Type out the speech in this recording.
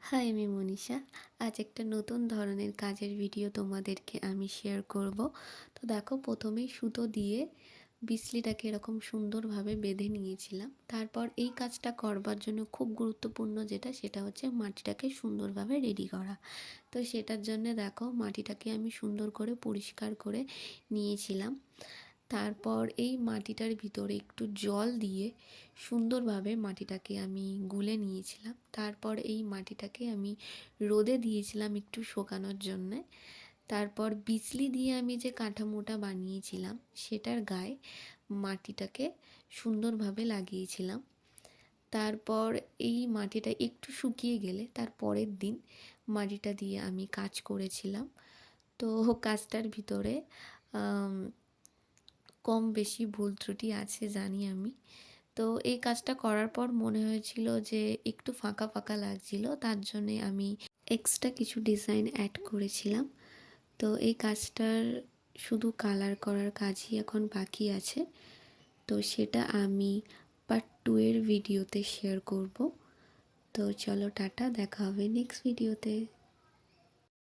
High, আমি মনীষা। আজ একটা নতুন ধরনের কাজের ভিডিও তোমাদেরকে আমি শেয়ার করব। তো দেখো, প্রথমেই সুতো দিয়ে বিসলিটাকে এরকম সুন্দরভাবে বেঁধে নিয়েছিলাম। তারপর এই কাজটা করবার জন্য খুব গুরুত্বপূর্ণ সেটা হচ্ছে মাটিটাকে সুন্দরভাবে রেডি করা। তো সেটার জন্য দেখো, মাটিটাকে আমি সুন্দর করে পরিষ্কার করে নিয়েছিলাম। তারপর এই মাটিটার ভিতরে একটু জল দিয়ে সুন্দরভাবে মাটিটাকে আমি গুলে নিয়েছিলাম। তারপর এই মাটিটাকে আমি রোদে দিয়েছিলাম একটু শুকানোর জন্যে। তারপর বিচলি দিয়ে আমি যে কাঠামোটা বানিয়েছিলাম সেটার গায়ে মাটিটাকে সুন্দরভাবে লাগিয়েছিলাম। তারপর এই মাটিটা একটু শুকিয়ে গেলে তার পরের দিন মাটিটা দিয়ে আমি কাজ করেছিলাম। তো কাজটার ভিতরে কম বেশি ভুল ত্রুটি আছে জানি আমি। তো এই কাজটা করার পর মনে হয়েছিল যে একটু ফাঁকা ফাঁকা লাগছিল, তার জন্যে আমি এক্সট্রা কিছু ডিজাইন অ্যাড করেছিলাম। তো এই কাজটার শুধু কালার করার কাজই এখন বাকি আছে। তো সেটা আমি পার্ট 2 এর ভিডিওতে শেয়ার করব। তো চলো টাটা, দেখা হবে নেক্সট ভিডিওতে।